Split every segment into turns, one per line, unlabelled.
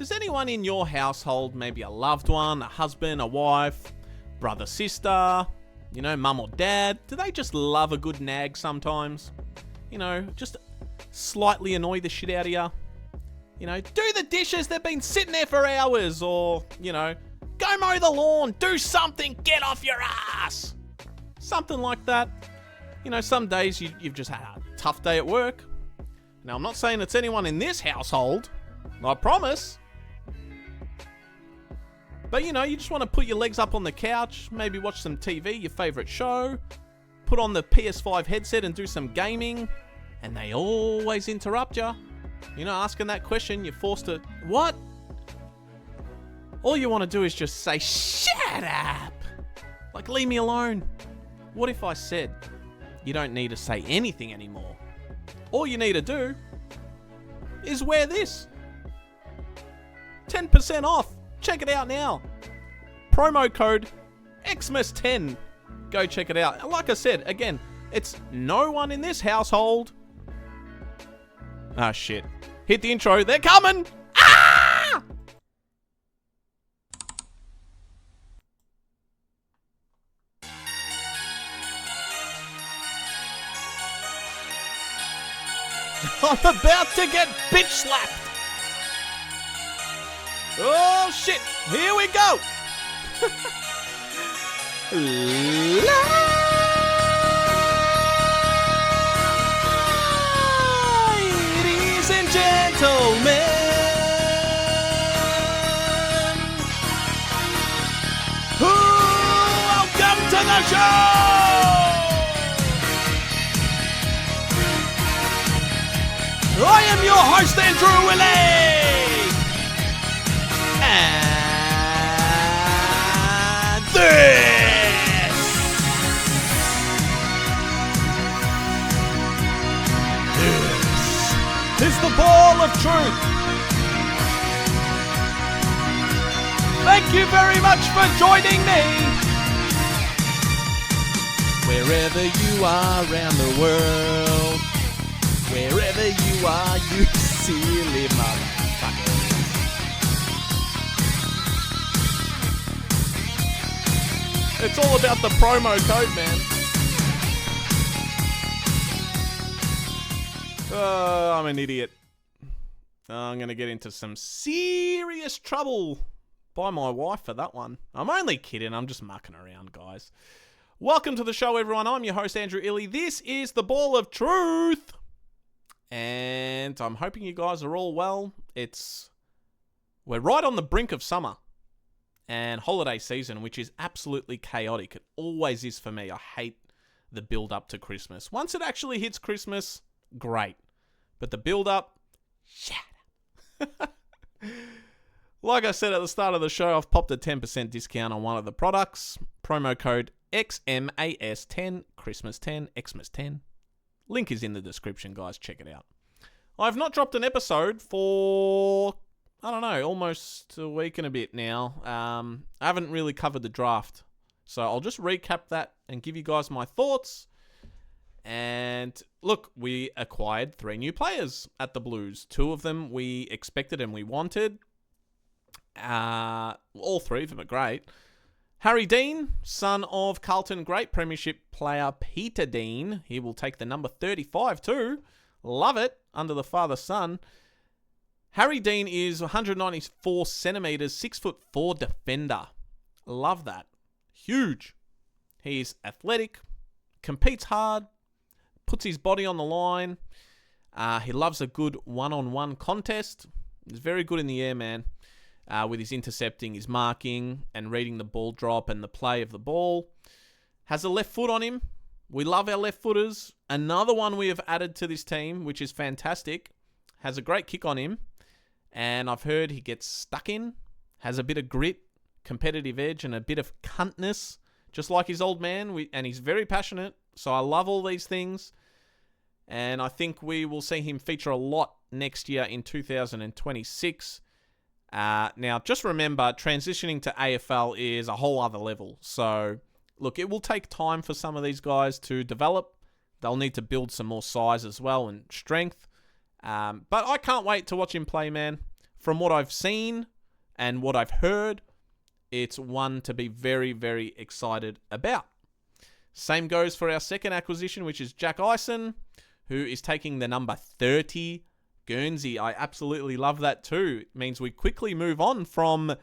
Does anyone in your household, maybe a loved one, a husband, a wife, brother, sister, mum or dad, do they just love a good nag sometimes? Just slightly annoy the shit out of you? Do the dishes, they've been sitting there for hours, or, go mow the lawn, do something, get off your ass. Something like that. Some days you've just had a tough day at work. Now, I'm not saying it's anyone in this household, I promise. But, you just want to put your legs up on the couch, maybe watch some TV, your favourite show, put on the PS5 headset and do some gaming, and they always interrupt you. Asking that question, you're forced to, what? All you want to do is just say, shut up! Like, leave me alone. What if I said, you don't need to say anything anymore? All you need to do is wear this. 10% off. Check it out now. Promo code Xmas10. Go check it out. Like I said, again, it's no one in this household. Ah, shit. Hit the intro. They're coming. Ah! I'm about to get bitch slapped. Oh, shit. Here we go. Ladies and gentlemen, welcome to the show. I am your host, Andrew Illy. And this is the Ball of Truth. Thank you very much for joining me. Wherever you are around the world, wherever you are, you silly motherfuckers. It's all about the promo code, man. Oh, I'm an idiot. I'm going to get into some serious trouble by my wife for that one. I'm only kidding. I'm just mucking around, guys. Welcome to the show, everyone. I'm your host, Andrew Illy. This is the Ball of Truth. And I'm hoping you guys are all well. We're right on the brink of summer and holiday season, which is absolutely chaotic. It always is for me. I hate the build up to Christmas. Once it actually hits Christmas, great. But the build up, shut up. Like I said at the start of the show, I've popped a 10% discount on one of the products. Promo code XMAS10, Christmas 10, Xmas 10. Link is in the description, guys. Check it out. I've not dropped an episode for, almost a week and a bit now. I haven't really covered the draft. So I'll just recap that and give you guys my thoughts. And look, we acquired 3 new players at the Blues. 2 of them we expected and we wanted. All 3 of them are great. Harry Dean, son of Carlton great premiership player Peter Dean. He will take the number 35 too. Love it. Under the father-son. Harry Dean is 194 centimetres, 6'4" defender. Love that. Huge. He's athletic, competes hard, puts his body on the line. He loves a good one-on-one contest. He's very good in the air, man. With his intercepting, his marking, and reading the ball drop and the play of the ball. Has a left foot on him. We love our left footers. Another one we have added to this team, which is fantastic. Has a great kick on him. And I've heard he gets stuck in. Has a bit of grit, competitive edge, and a bit of cuntness. Just like his old man. And he's very passionate. So I love all these things. And I think we will see him feature a lot next year in 2026. Now, just remember, transitioning to AFL is a whole other level. So, look, it will take time for some of these guys to develop. They'll need to build some more size as well and strength. But I can't wait to watch him play, man. from what I've seen and what I've heard, it's one to be very, very excited about. Same goes for our second acquisition, which is Jack Eisen, who is taking the number 30 Guernsey. I absolutely love that too. It means we quickly move on from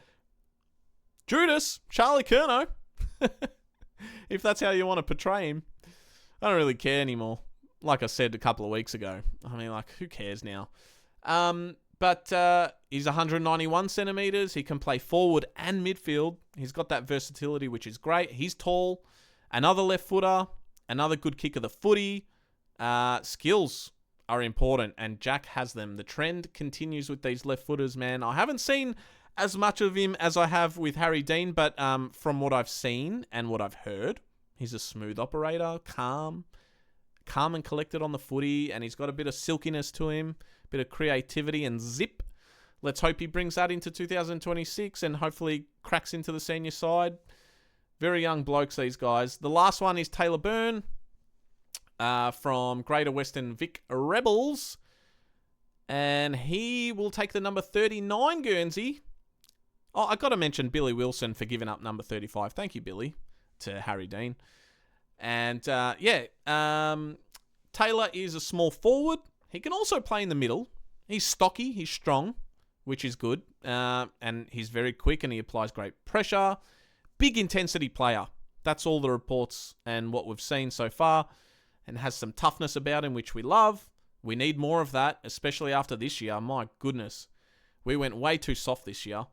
Judas, Charlie Curnow, if that's how you want to portray him. I don't really care anymore. Like I said a couple of weeks ago. I mean, like, who cares now? But he's 191 centimeters. He can play forward and midfield. He's got that versatility, which is great. He's tall. Another left footer. Another good kick of the footy. Skills are important, and Jack has them. The trend continues with these left footers, man. I haven't seen as much of him as I have with Harry Dean, but from what I've seen and what I've heard, he's a smooth operator, calm and collected on the footy, and he's got a bit of silkiness to him, a bit of creativity and zip. Let's hope he brings that into 2026 and hopefully cracks into the senior side. Very young blokes, these guys. The last one is Taylor Byrne from Greater Western Vic Rebels, and he will take the number 39 Guernsey. Oh, I got to mention Billy Wilson for giving up number 35. Thank you, Billy, to Harry Dean. And Taylor is a small forward. He can also play in the middle. He's stocky. He's strong, which is good. And he's very quick and he applies great pressure. Big intensity player. That's all the reports and what we've seen so far. And has some toughness about him, which we love. We need more of that, especially after this year. My goodness. We went way too soft this year.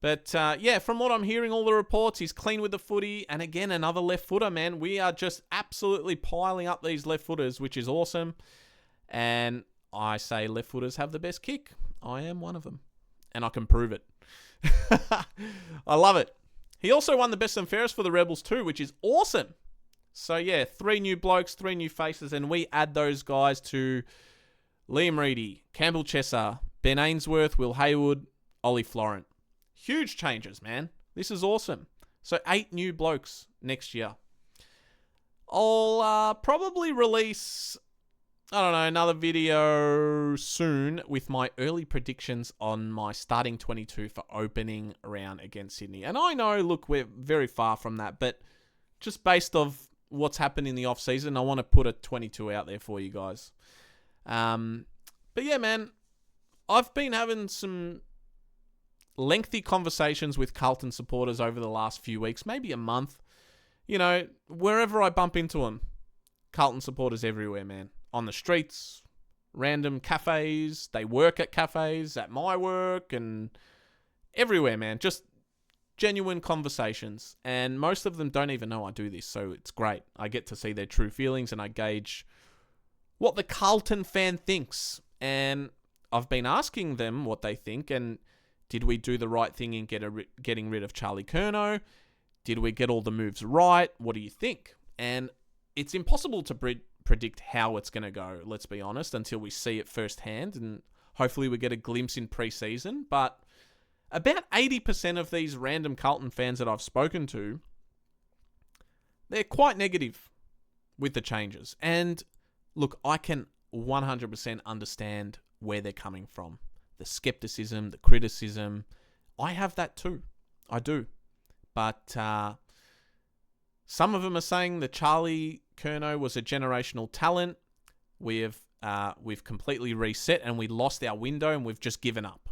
But, from what I'm hearing, all the reports, he's clean with the footy. And again, another left footer, man. We are just absolutely piling up these left footers, which is awesome. And I say left footers have the best kick. I am one of them. And I can prove it. I love it. He also won the best and fairest for the Rebels too, which is awesome. So, 3 new blokes, 3 new faces. And we add those guys to Liam Reedy, Campbell Chesser, Ben Ainsworth, Will Haywood, Ollie Florent. Huge changes, man. This is awesome. So 8 new blokes next year. I'll probably release, another video soon with my early predictions on my starting 22 for opening round against Sydney. And I know, look, we're very far from that, but just based off what's happened in the off-season, I want to put a 22 out there for you guys. But yeah, man, I've been having some lengthy conversations with Carlton supporters over the last few weeks, maybe a month. You know, wherever I bump into them, Carlton supporters everywhere, man. On the streets, random cafes, they work at cafes, at my work, and everywhere, man. Just genuine conversations. And most of them don't even know I do this, so it's great. I get to see their true feelings and I gauge what the Carlton fan thinks. And I've been asking them what they think, and did we do the right thing in getting rid of Charlie Curnow? Did we get all the moves right? What do you think? And it's impossible to predict how it's going to go, let's be honest, until we see it firsthand. And hopefully we get a glimpse in pre-season. But about 80% of these random Carlton fans that I've spoken to, they're quite negative with the changes. And look, I can 100% understand where they're coming from. The skepticism, the criticism. I have that too. I do. But some of them are saying that Charlie Curnow was a generational talent. We've completely reset and we lost our window and we've just given up.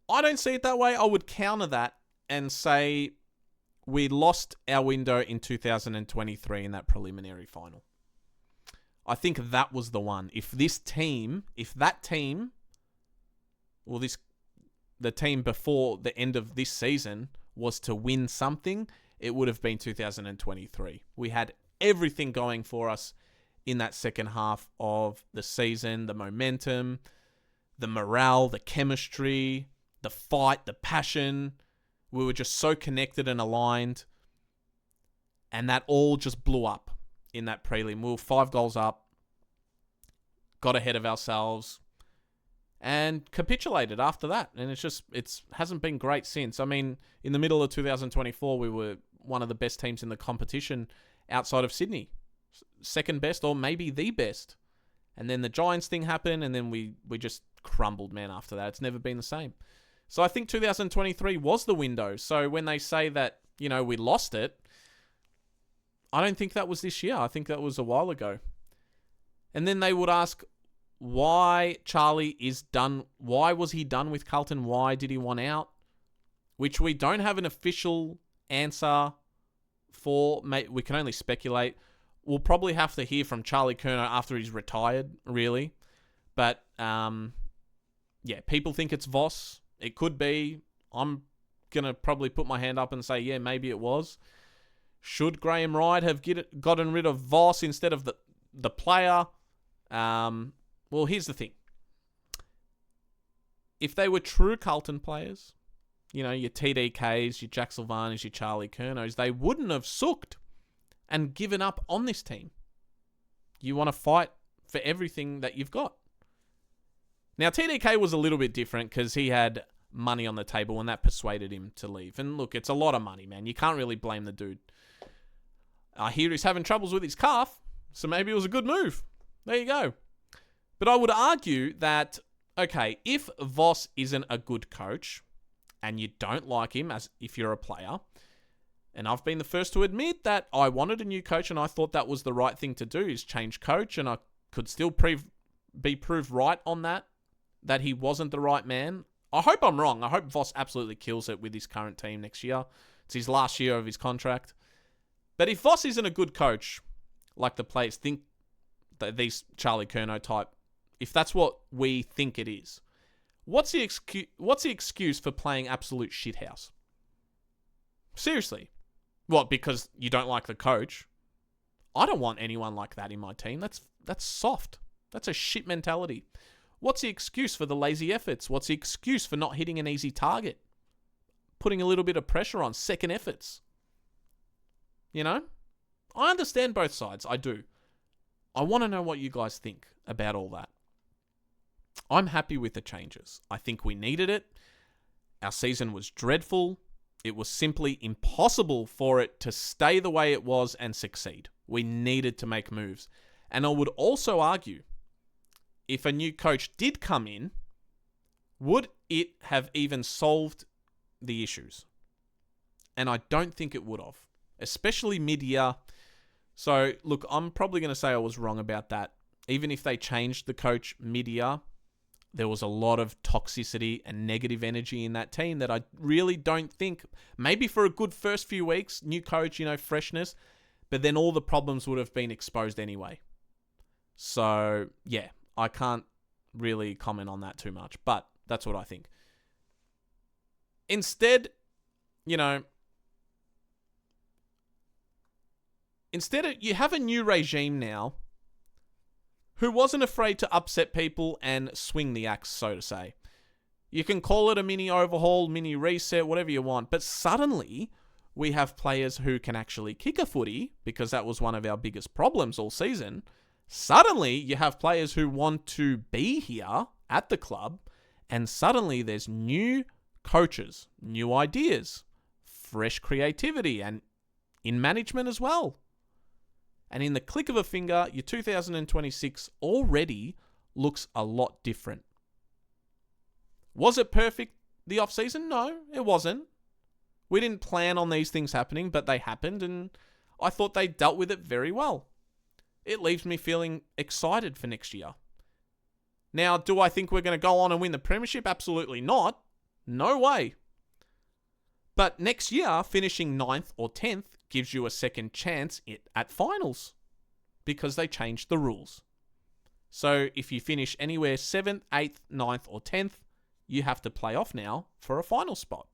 I don't see it that way. I would counter that and say we lost our window in 2023 in that preliminary final. I think that was the one. The team before the end of this season was to win something, it would have been 2023. We had everything going for us in that second half of the season. The momentum, the morale, the chemistry, the fight, the passion. We were just so connected and aligned. And that all just blew up in that prelim. We were 5 goals up, got ahead of ourselves, and capitulated after that. And it hasn't been great since. I mean, in the middle of 2024, we were one of the best teams in the competition outside of Sydney. Second best or maybe the best. And then the Giants thing happened, and then we just crumbled, man, after that. It's never been the same. So I think 2023 was the window. So when they say that, we lost it, I don't think that was this year. I think that was a while ago. And then they would ask why Charlie is done. Why was he done with Carlton? Why did he want out? Which we don't have an official answer for. We can only speculate. We'll probably have to hear from Charlie Curnow after he's retired, really. But, people think it's Voss. It could be. I'm going to probably put my hand up and say, yeah, maybe it was. Should Graham Wright have gotten rid of Voss instead of the player? Well, here's the thing. If they were true Carlton players, your TDKs, your Jack Silvanis, your Charlie Curnows, they wouldn't have sucked and given up on this team. You want to fight for everything that you've got. Now, TDK was a little bit different because he had money on the table and that persuaded him to leave. And look, it's a lot of money, man. You can't really blame the dude. I hear he's having troubles with his calf, so maybe it was a good move. There you go. But I would argue that, okay, if Voss isn't a good coach and you don't like him as if you're a player, and I've been the first to admit that I wanted a new coach and I thought that was the right thing to do, is change coach, and I could still be proved right on that he wasn't the right man. I hope I'm wrong. I hope Voss absolutely kills it with his current team next year. It's his last year of his contract. But if Voss isn't a good coach, like the players think that these Charlie Curnow type, if that's what we think it is, what's the excuse for playing absolute shithouse? Seriously. What, because you don't like the coach? I don't want anyone like that in my team. That's soft. That's a shit mentality. What's the excuse for the lazy efforts? What's the excuse for not hitting an easy target? Putting a little bit of pressure on second efforts. I understand both sides. I do. I want to know what you guys think about all that. I'm happy with the changes. I think we needed it. Our season was dreadful. It was simply impossible for it to stay the way it was and succeed. We needed to make moves. And I would also argue, if a new coach did come in, would it have even solved the issues? And I don't think it would have, especially mid-year. So, look, I'm probably going to say I was wrong about that. Even if they changed the coach mid-year, there was a lot of toxicity and negative energy in that team that I really don't think, maybe for a good first few weeks, new coach, freshness, but then all the problems would have been exposed anyway. So, yeah, I can't really comment on that too much, but that's what I think. Instead, you have a new regime now who wasn't afraid to upset people and swing the axe, so to say. You can call it a mini overhaul, mini reset, whatever you want, but suddenly we have players who can actually kick a footy, because that was one of our biggest problems all season. Suddenly you have players who want to be here at the club, and suddenly there's new coaches, new ideas, fresh creativity, and in management as well. And in the click of a finger, your 2026 already looks a lot different. Was it perfect the offseason? No, it wasn't. We didn't plan on these things happening, but they happened, and I thought they dealt with it very well. It leaves me feeling excited for next year. Now, do I think we're going to go on and win the premiership? Absolutely not. No way. But next year, finishing 9th or 10th gives you a second chance at finals, because they changed the rules. So if you finish anywhere 7th, 8th, 9th or 10th, you have to play off now for a final spot.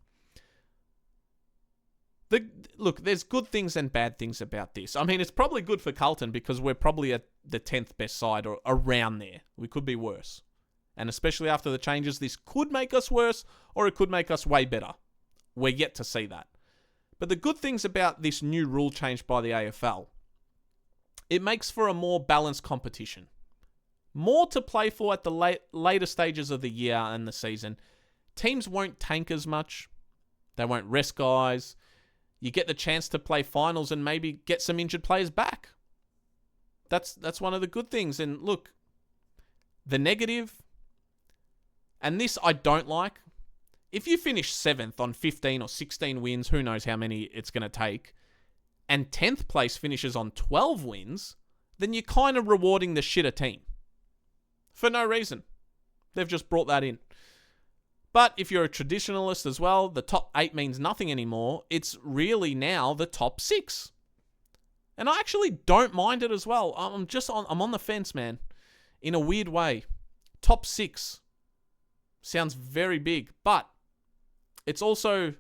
Look, there's good things and bad things about this. I mean, it's probably good for Carlton because we're probably at the 10th best side or around there. We could be worse. And especially after the changes, this could make us worse or it could make us way better. We're yet to see that. But the good things about this new rule change by the AFL, it makes for a more balanced competition. More to play for at the later stages of the year and the season. Teams won't tank as much. They won't rest guys. You get the chance to play finals and maybe get some injured players back. That's one of the good things. And look, The negative, and this I don't like, if you finish 7th on 15 or 16 wins, who knows how many it's going to take, and 10th place finishes on 12 wins, then you're kind of rewarding the shitter team. For no reason. They've just brought that in. But if you're a traditionalist as well, the top 8 means nothing anymore. It's really now the top 6. And I actually don't mind it as well. I'm on the fence, man. In a weird way. Top 6 sounds very big, but it's also,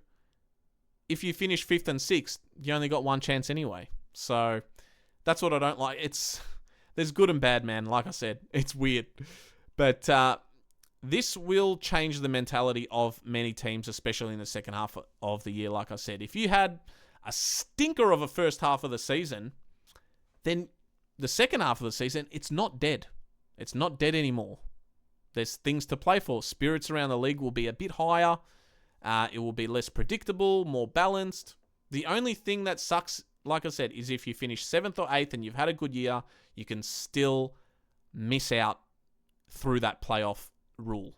if you finish 5th and 6th, you only got one chance anyway. So that's what I don't like. There's good and bad, man. Like I said, it's weird. But this will change the mentality of many teams, especially in the second half of the year. Like I said, if you had a stinker of a first half of the season, then the second half of the season, it's not dead. It's not dead anymore. There's things to play for. Spirits around the league will be a bit higher. It will be less predictable, more balanced. The only thing that sucks, like I said, is if you finish 7th or 8th and you've had a good year, you can still miss out through that playoff rule.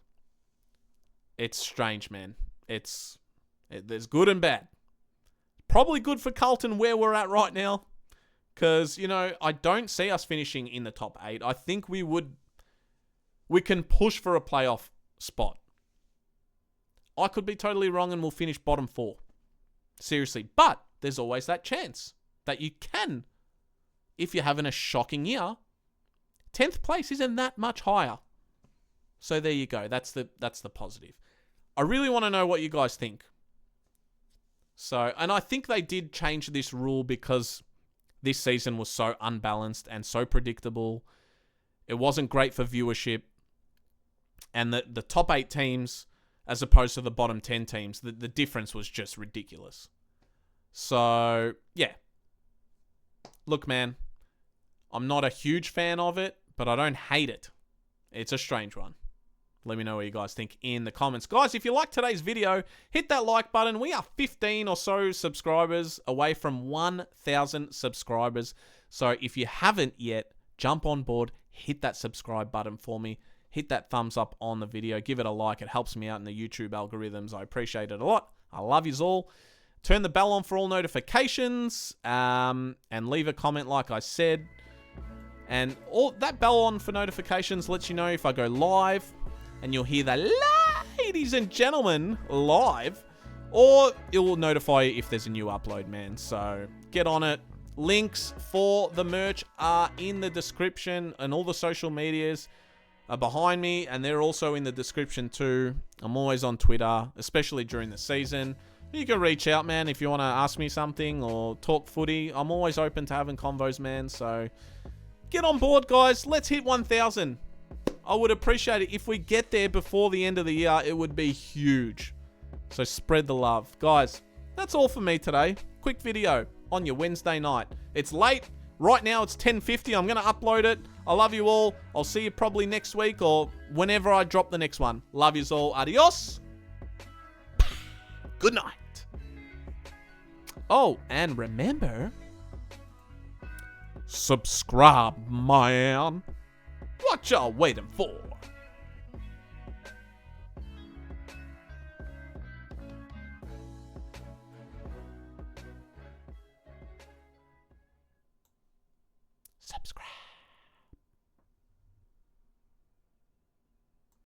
It's strange, man. There's good and bad. Probably good for Carlton where we're at right now. Because, I don't see us finishing in the top 8. I think we can push for a playoff spot. I could be totally wrong and we'll finish bottom 4. Seriously. But there's always that chance that you can, if you're having a shocking year. 10th place isn't that much higher. So there you go. That's the positive. I really want to know what you guys think. So, and I think they did change this rule because this season was so unbalanced and so predictable. It wasn't great for viewership. And the top 8 teams, as opposed to the bottom 10 teams, the difference was just ridiculous. So, yeah. Look, man, I'm not a huge fan of it, but I don't hate it. It's a strange one. Let me know what you guys think in the comments. Guys, if you liked today's video, hit that like button. We are 15 or so subscribers away from 1,000 subscribers. So if you haven't yet, jump on board, hit that subscribe button for me. Hit that thumbs up on the video. Give it a like. It helps me out in the YouTube algorithms. I appreciate it a lot. I love yous all. Turn the bell on for all notifications. And leave a comment like I said. And all that bell on for notifications lets you know if I go live. And you'll hear the ladies and gentlemen live. Or it will notify you if there's a new upload, man. So get on it. Links for the merch are in the description. And all the social medias are behind me. And they're also in the description too. I'm always on Twitter, especially during the season. You can reach out, man, if you want to ask me something or talk footy. I'm always open to having convos, man. So get on board, guys. Let's hit 1,000. I would appreciate it. If we get there before the end of the year, it would be huge. So spread the love. Guys, that's all for me today. Quick video on your Wednesday night. It's late. Right now, it's 10:50. I'm going to upload it. I love you all. I'll see you probably next week or whenever I drop the next one. Love yous all. Adios. Good night. Oh, and remember, subscribe, man. What y'all waiting for?